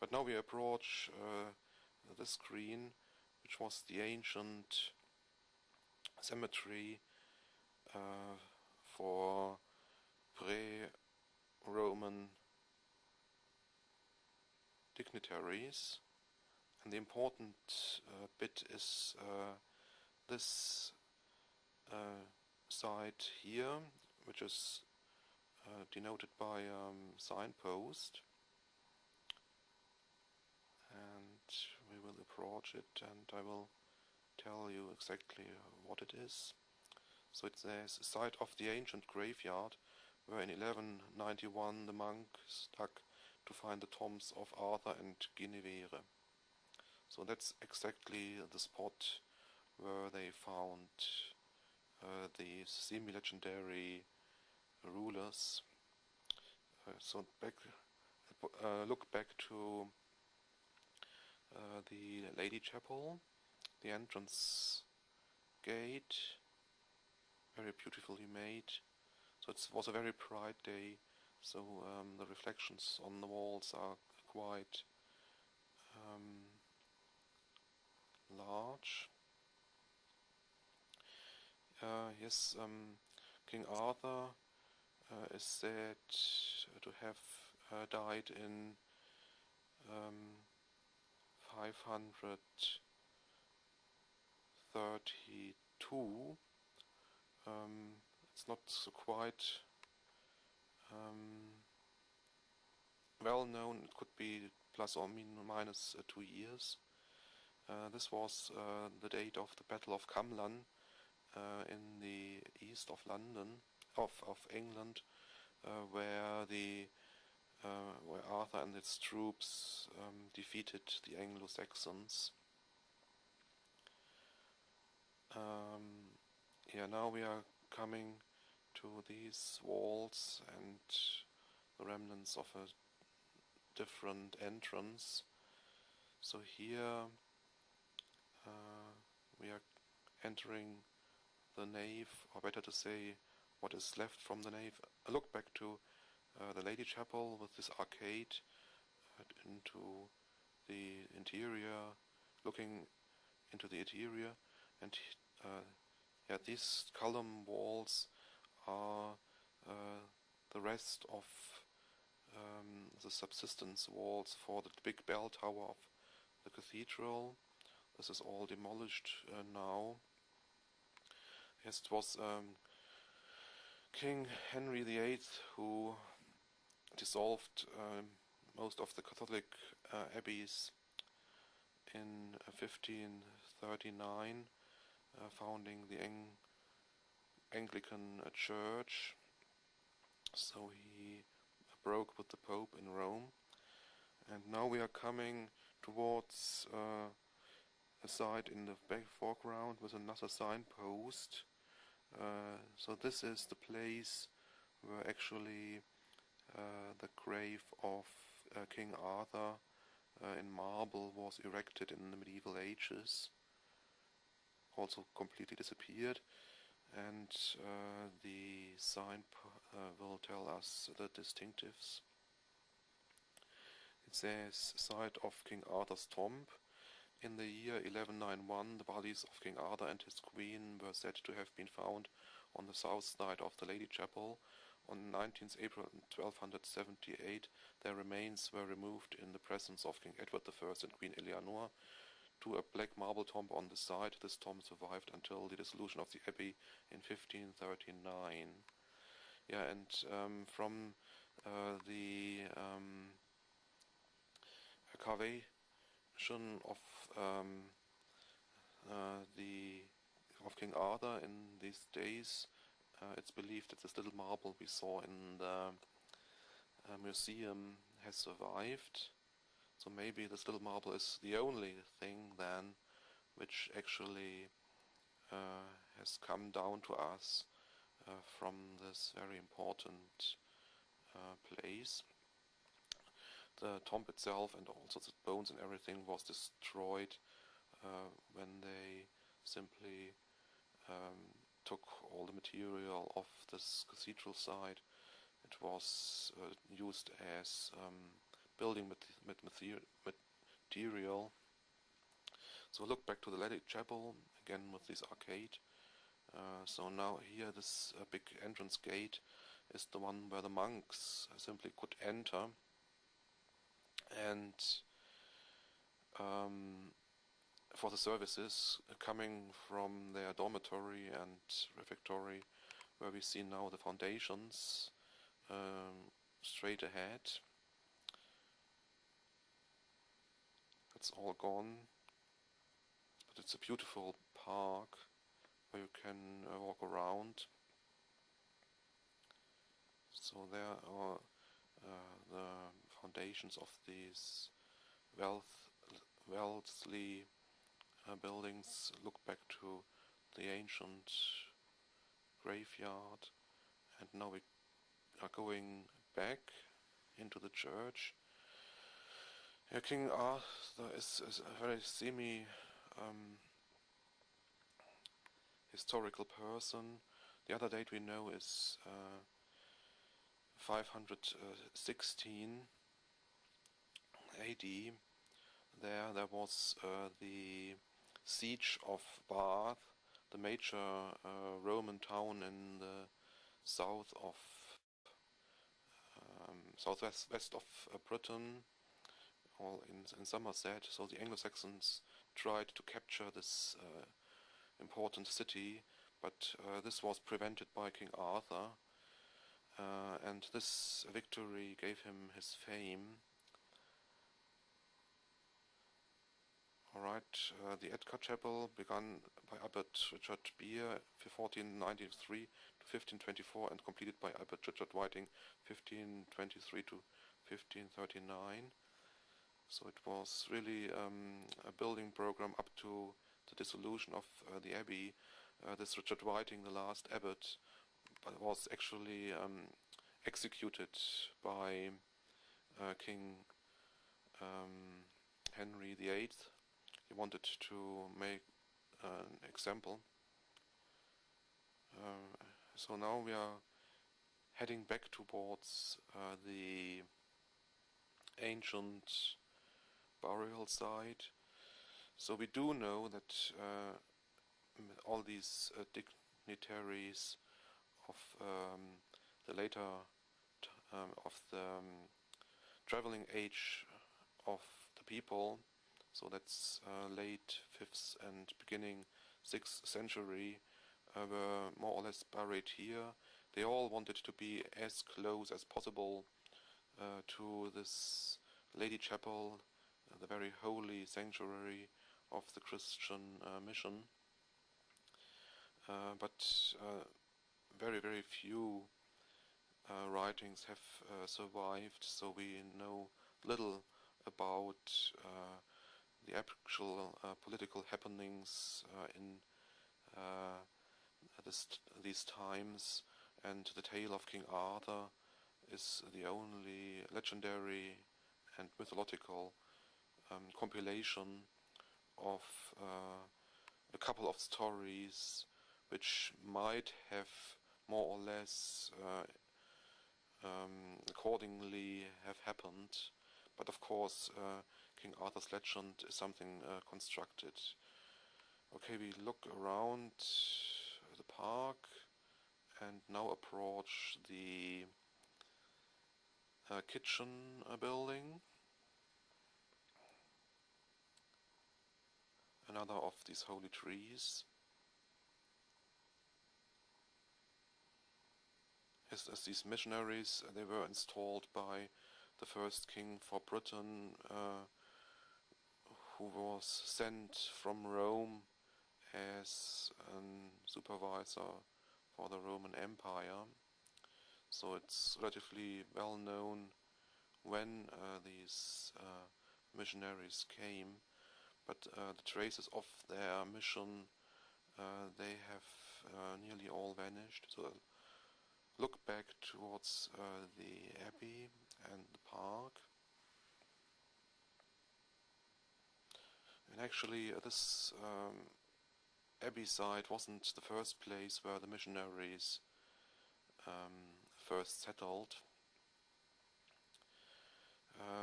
But now we approach this screen, which was the ancient cemetery for pre-Roman dignitaries, and the important bit is this site here, which is denoted by signpost, and we will approach it and I will tell you exactly what it is. So it says, site of the ancient graveyard where in 1191 the monks dug to find the tombs of Arthur and Guinevere. So that's exactly the spot where they found the semi-legendary rulers. So look back to the Lady Chapel, the entrance gate, very beautifully made. So it was a very bright day, so the reflections on the walls are quite large. Yes, King Arthur is said to have died in 532. It's not so quite well known. It could be plus or minus 2 years. This was the date of the Battle of Camlan in the east of London, of England, where Arthur and his troops defeated the Anglo-Saxons. Now we are coming to these walls and the remnants of a different entrance. So here we are entering the nave, or better to say, what is left from the nave. A look back to the Lady Chapel with this arcade into the interior, looking into the interior, and these column walls are the rest of the subsistence walls for the big bell tower of the cathedral. This is all demolished now. Yes, it was King Henry VIII who dissolved most of the Catholic abbeys in 1539, founding the Anglican Church. So he broke with the Pope in Rome, and now we are coming towards a site in the back foreground with another signpost. So this is the place where actually the grave of King Arthur in marble was erected in the medieval ages. Also completely disappeared, and the sign will tell us the distinctives. It says, site of King Arthur's tomb. In the year 1191, the bodies of King Arthur and his queen were said to have been found on the south side of the Lady Chapel. On 19th April 1278, their remains were removed in the presence of King Edward I and Queen Eleanor to a black marble tomb on the site. This tomb survived until the dissolution of the abbey in 1539. And from the excavation of King Arthur in these days, it's believed that this little marble we saw in the museum has survived. So maybe this little marble is the only thing then which actually has come down to us from this very important place. The tomb itself and also the bones and everything was destroyed when they simply took all the material of this cathedral site. It was used as building material. So look back to the Lady Chapel again with this arcade. So now here this big entrance gate is the one where the monks simply could enter, and for the services coming from their dormitory and refectory, where we see now the foundations straight ahead. It's all gone, but it's a beautiful park where you can walk around. So there are the foundations of these Wellesley buildings. Look back to the ancient graveyard, and now we are going back into the church. King Arthur is a very historical person. The other date we know is 516 AD. There was the siege of Bath, the major Roman town in the south of southwest of Britain, or in Somerset. So the Anglo-Saxons tried to capture this important city, but this was prevented by King Arthur, and this victory gave him his fame. Alright, the Edgar Chapel begun by Abbot Richard Beer, 1493 to 1524, and completed by Abbot Richard Whiting, 1523 to 1539. So it was really a building program up to the dissolution of the abbey. This Richard Whiting, the last abbot, was actually executed by King Henry VIII. He wanted to make an example. So now we are heading back towards the ancient burial site. So we do know that all these dignitaries of the later of the traveling age of the people, so that's late 5th and beginning 6th century, were more or less buried here. They all wanted to be as close as possible to this Lady Chapel, the very holy sanctuary of the Christian mission. But very, very few writings have survived, so we know little about the actual political happenings in these times, and the tale of King Arthur is the only legendary and mythological compilation of a couple of stories which might have more or less accordingly have happened, but of course King Arthur's legend is something constructed. Okay, we look around the park and now approach the kitchen building, another of these holy trees. As these missionaries, they were installed by the first king for Britain, who was sent from Rome as a supervisor for the Roman Empire. So it's relatively well known when these missionaries came, but the traces of their mission, they have nearly all vanished. So look back towards the abbey and the park. And actually this abbey site wasn't the first place where the missionaries first settled.